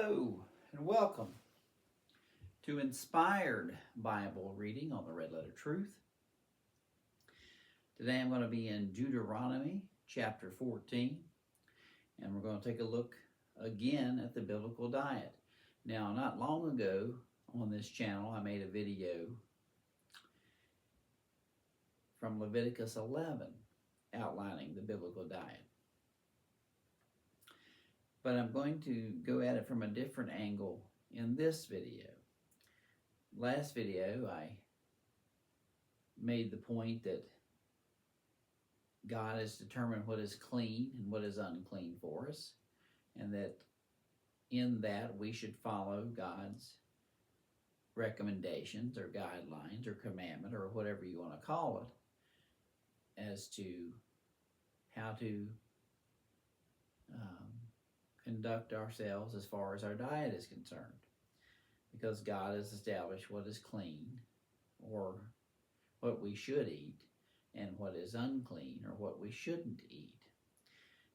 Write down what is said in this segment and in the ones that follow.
Hello and welcome to Inspired Bible Reading on the Red Letter Truth. Today I'm going to be in Deuteronomy chapter 14, and we're going to take a look again at the biblical diet. Now, not long ago on this channel I made a video from Leviticus 11 outlining the biblical diet. But I'm going to go at it from a different angle in this video. Last video, I made the point that God has determined what is clean and what is unclean for us, and that in that we should follow God's recommendations or guidelines or commandment or whatever you want to call it as to how to conduct ourselves as far as our diet is concerned, because God has established what is clean or what we should eat and what is unclean or what we shouldn't eat.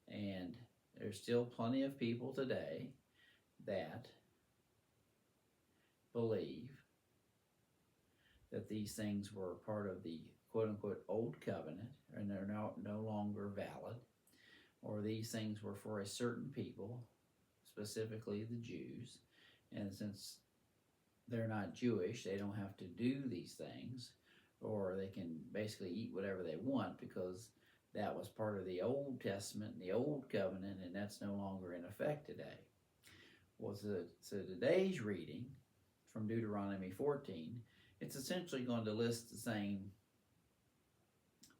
And there's still plenty of people today that believe that these things were part of the quote-unquote old covenant and they're no longer valid, or these things were for a certain people, specifically the Jews, and since they're not Jewish, they don't have to do these things, or they can basically eat whatever they want because that was part of the Old Testament and the Old Covenant, and that's no longer in effect today. Well, so today's reading from Deuteronomy 14, it's essentially going to list the same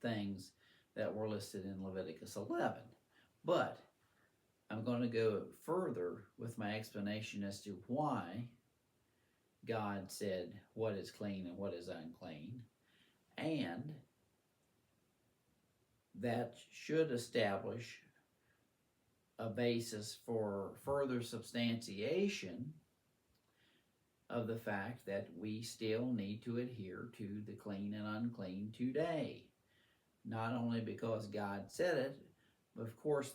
things that were listed in Leviticus 11. But I'm going to go further with my explanation as to why God said what is clean and what is unclean, and that should establish a basis for further substantiation of the fact that we still need to adhere to the clean and unclean today. Not only because God said it, of course,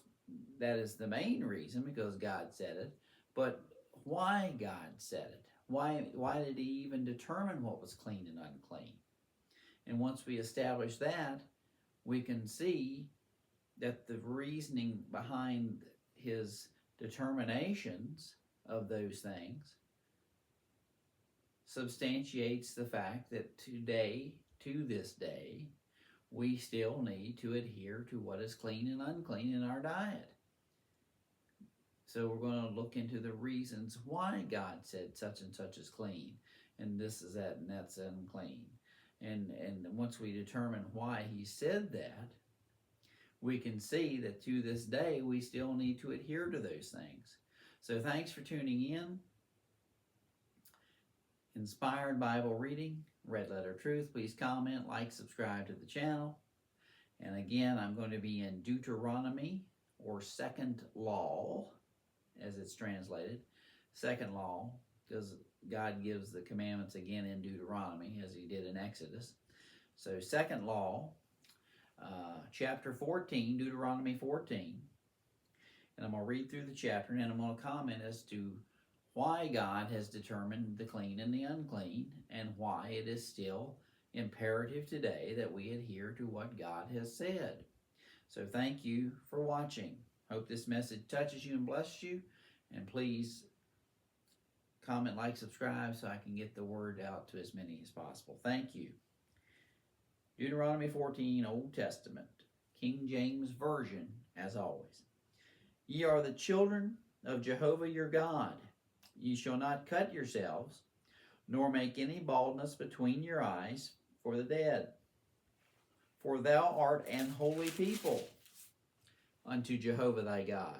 that is the main reason, because God said it, but why God said it. Why did he even determine what was clean and unclean? And once we establish that, we can see that the reasoning behind his determinations of those things substantiates the fact that today, to this day, we still need to adhere to what is clean and unclean in our diet. So we're going to look into the reasons why God said such and such is clean, and this is that, and that's unclean. And once we determine why he said that, we can see that to this day we still need to adhere to those things. So thanks for tuning in. Inspired Bible Reading, Red Letter Truth. Please comment, like, subscribe to the channel. And again, I'm going to be in Deuteronomy, or Second Law, as it's translated. Second Law, because God gives the commandments again in Deuteronomy, as he did in Exodus. So Second Law, chapter 14, Deuteronomy 14. And I'm going to read through the chapter, and I'm going to comment as to why God has determined the clean and the unclean, and why it is still imperative today that we adhere to what God has said. So thank you for watching. Hope this message touches you and blesses you, and please comment, like, subscribe so I can get the word out to as many as possible. Thank you. Deuteronomy 14, Old Testament, King James Version, as always. Ye are the children of Jehovah your God. Ye shall not cut yourselves, nor make any baldness between your eyes for the dead. For thou art an holy people unto Jehovah thy God.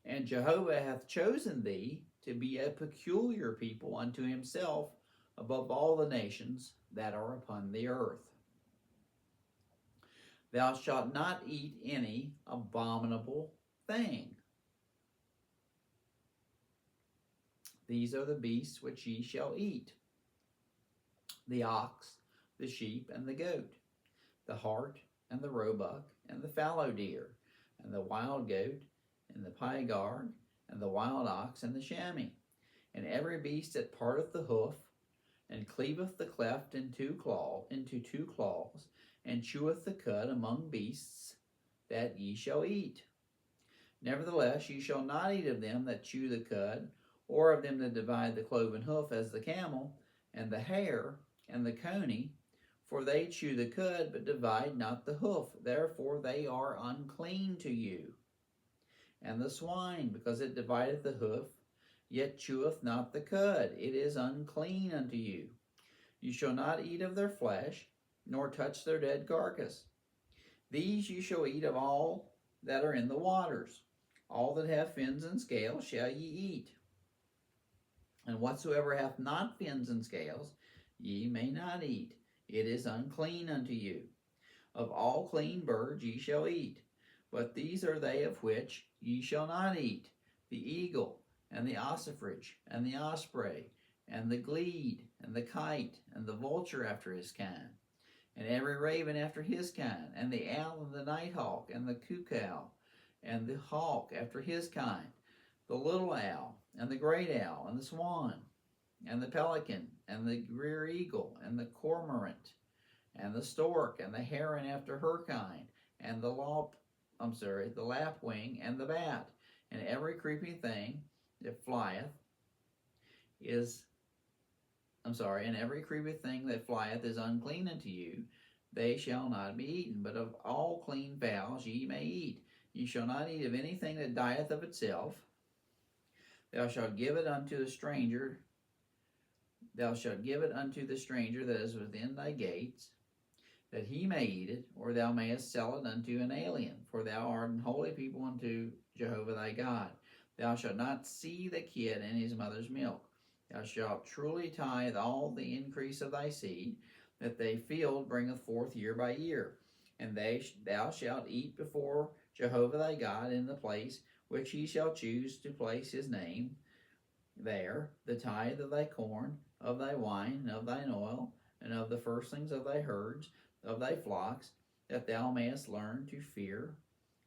And Jehovah hath chosen thee to be a peculiar people unto himself above all the nations that are upon the earth. Thou shalt not eat any abominable thing. These are the beasts which ye shall eat: the ox, the sheep, and the goat, the hart, and the roebuck, and the fallow deer, and the wild goat, and the pygarg, and the wild ox, and the chamois, and every beast that parteth the hoof, and cleaveth the cleft into two claws, and cheweth the cud among beasts, that ye shall eat. Nevertheless, ye shall not eat of them that chew the cud, or of them that divide the cloven hoof, as the camel, and the hare, and the coney, for they chew the cud, but divide not the hoof. Therefore they are unclean to you. And the swine, because it divideth the hoof, yet cheweth not the cud, it is unclean unto you. You shall not eat of their flesh, nor touch their dead carcass. These you shall eat of all that are in the waters. All that have fins and scales shall ye eat. And whatsoever hath not fins and scales, ye may not eat. It is unclean unto you. Of all clean birds ye shall eat. But these are they of which ye shall not eat: the eagle, and the ossifrage, and the osprey, and the glede, and the kite, and the vulture after his kind, and every raven after his kind, and the owl, and the nighthawk, and the cuckoo, and the hawk after his kind, the little owl, and the great owl, and the swan, and the pelican, and the rear eagle, and the cormorant, and the stork, and the heron after her kind, and the lapwing, and the bat, and every creeping thing that flieth and every creeping thing that flieth is unclean unto you. They shall not be eaten. But of all clean fowls ye may eat. Ye shall not eat of anything that dieth of itself. Thou shalt give it unto the stranger. Thou shalt give it unto the stranger that is within thy gates, that he may eat it, or thou mayest sell it unto an alien. For thou art an holy people unto Jehovah thy God. Thou shalt not see the kid in his mother's milk. Thou shalt truly tithe all the increase of thy seed, that thy field bringeth forth year by year. And thou shalt eat before Jehovah thy God in the place which he shall choose to place his name there, the tithe of thy corn, of thy wine, and of thine oil, and of the firstlings of thy herds, of thy flocks, that thou mayest learn to fear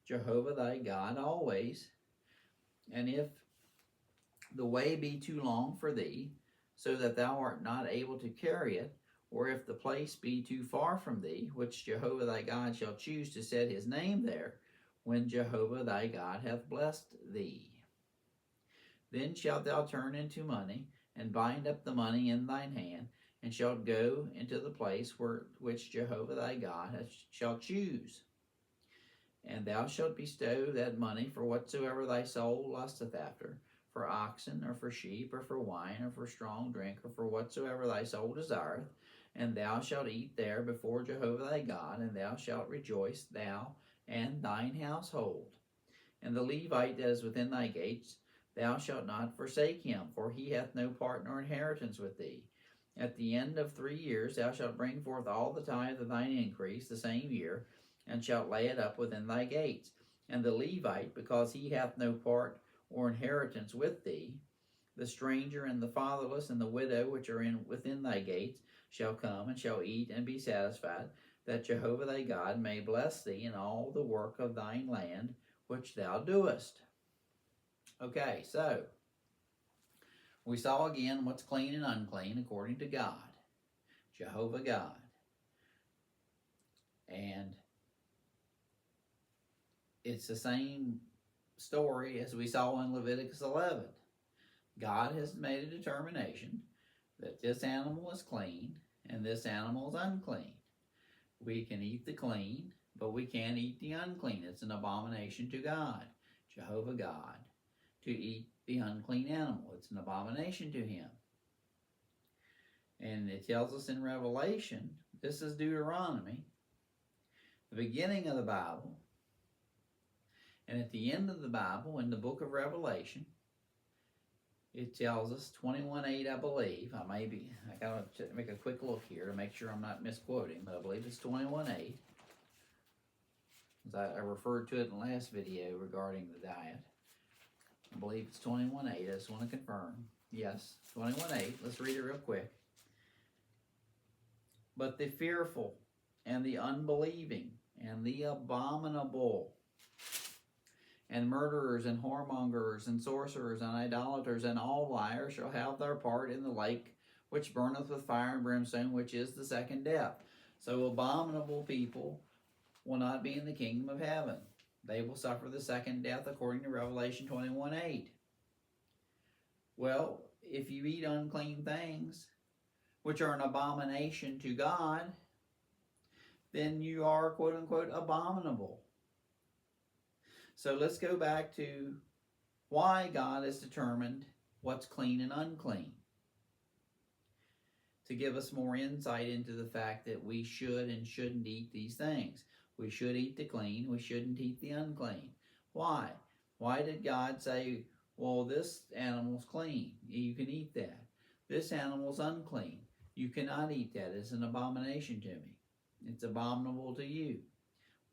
Jehovah thy God always. And if the way be too long for thee, so that thou art not able to carry it, or if the place be too far from thee, which Jehovah thy God shall choose to set his name there, when Jehovah thy God hath blessed thee, then shalt thou turn into money, and bind up the money in thine hand, and shalt go into the place which Jehovah thy God shall choose. And thou shalt bestow that money for whatsoever thy soul lusteth after, for oxen, or for sheep, or for wine, or for strong drink, or for whatsoever thy soul desireth. And thou shalt eat there before Jehovah thy God, and thou shalt rejoice, thou and thine household. And the Levite that is within thy gates, thou shalt not forsake him, for he hath no part nor inheritance with thee. At the end of 3 years thou shalt bring forth all the tithe of thine increase the same year, and shalt lay it up within thy gates. And the Levite, because he hath no part or inheritance with thee, the stranger and the fatherless and the widow which are within thy gates, shall come and shall eat and be satisfied, that Jehovah thy God may bless thee in all the work of thine land which thou doest. Okay, so we saw again what's clean and unclean according to God, Jehovah God. And it's the same story as we saw in Leviticus 11. God has made a determination that this animal is clean and this animal is unclean. We can eat the clean, but we can't eat the unclean. It's an abomination to God, Jehovah God, to eat the unclean animal. It's an abomination to him. And it tells us in Revelation, this is Deuteronomy, the beginning of the Bible, and at the end of the Bible, in the book of Revelation, it tells us 21:8, I believe. I gotta make a quick look here to make sure I'm not misquoting, but I believe it's 21:8. I referred to it in the last video regarding the diet. I believe it's 21:8. I just want to confirm. Yes, 21:8. Let's read it real quick. But the fearful and the unbelieving and the abominable And murderers and whoremongers and sorcerers and idolaters and all liars shall have their part in the lake which burneth with fire and brimstone, which is the second death. So abominable people will not be in the kingdom of heaven. They will suffer the second death according to Revelation 21:8. Well, if you eat unclean things, which are an abomination to God, then you are, quote unquote, abominable. So let's go back to why God has determined what's clean and unclean, to give us more insight into the fact that we should and shouldn't eat these things. We should eat the clean, we shouldn't eat the unclean. Why? Why did God say, well, this animal's clean, you can eat that. This animal's unclean, you cannot eat that. It's an abomination to me. It's abominable to you.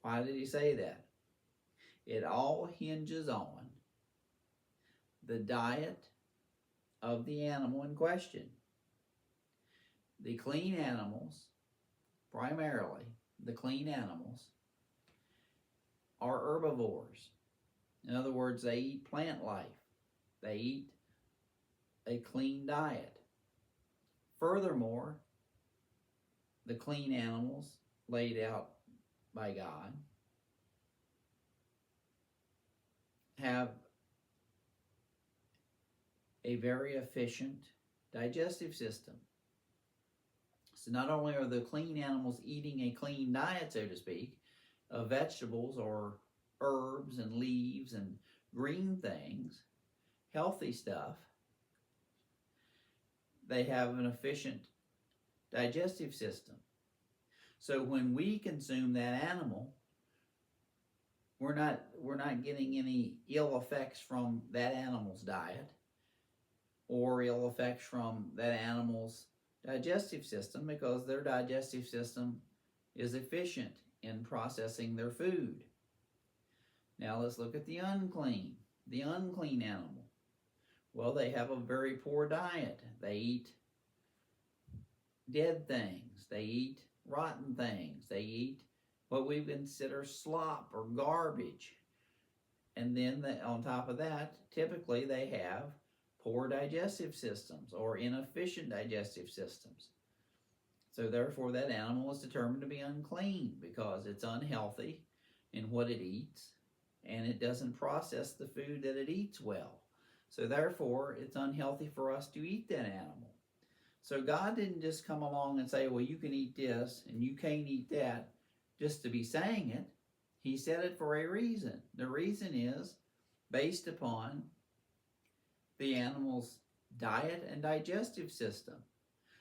Why did he say that? It all hinges on the diet of the animal in question. The clean animals, primarily, the clean animals are herbivores. In other words, they eat plant life. They eat a clean diet. Furthermore, the clean animals laid out by God have a very efficient digestive system. So not only are the clean animals eating a clean diet, so to speak, of vegetables or herbs and leaves and green things, healthy stuff, they have an efficient digestive system. So when we consume that animal, we're not getting any ill effects from that animal's diet or ill effects from that animal's digestive system, because their digestive system is efficient in processing their food. Now let's look at the unclean animal. Well, they have a very poor diet. They eat dead things. They eat rotten things. They eat what we consider slop or garbage. And then on top of that, typically they have poor digestive systems or inefficient digestive systems. So therefore that animal is determined to be unclean because it's unhealthy in what it eats and it doesn't process the food that it eats well. So therefore it's unhealthy for us to eat that animal. So God didn't just come along and say, well, you can eat this and you can't eat that just to be saying it. He said it for a reason. The reason is based upon the animal's diet and digestive system.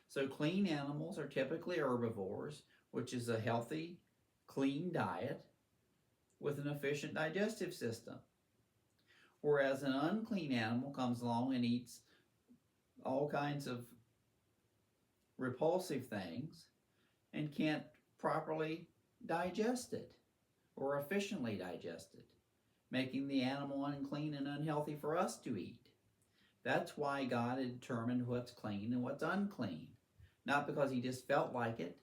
So clean animals are typically herbivores, which is a healthy, clean diet with an efficient digestive system. Whereas an unclean animal comes along and eats all kinds of repulsive things and can't properly digest it or efficiently digest it, making the animal unclean and unhealthy for us to eat. That's why God had determined what's clean and what's unclean. Not because he just felt like it.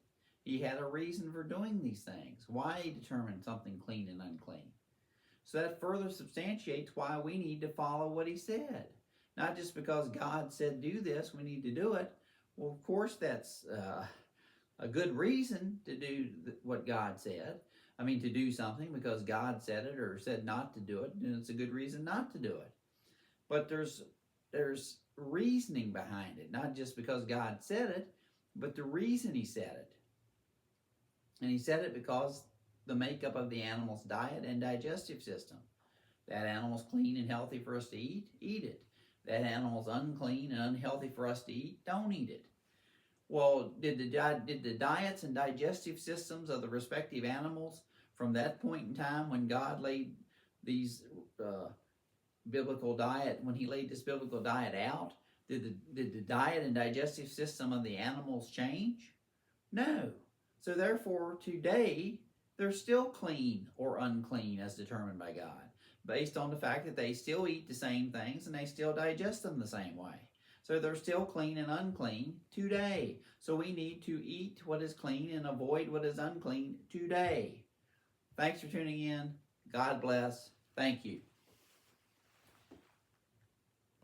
He had a reason for doing these things. Why he determined something clean and unclean. So that further substantiates why we need to follow what he said. Not just because God said do this, we need to do it. Well, of course that's a good reason to do what God said. I mean, to do something because God said it or said not to do it, and it's a good reason not to do it. But there's reasoning behind it, not just because God said it, but the reason he said it. And he said it because the makeup of the animal's diet and digestive system. That animal's clean and healthy for us to eat it. That animal's unclean and unhealthy for us to eat, don't eat it. Well, did the diets and digestive systems of the respective animals from that point in time when God laid these biblical diet, when he laid this biblical diet out, did the diet and digestive system of the animals change? No. So therefore, today, they're still clean or unclean as determined by God, based on the fact that they still eat the same things and they still digest them the same way. So they're still clean and unclean today. So we need to eat what is clean and avoid what is unclean today. Thanks for tuning in. God bless. Thank you.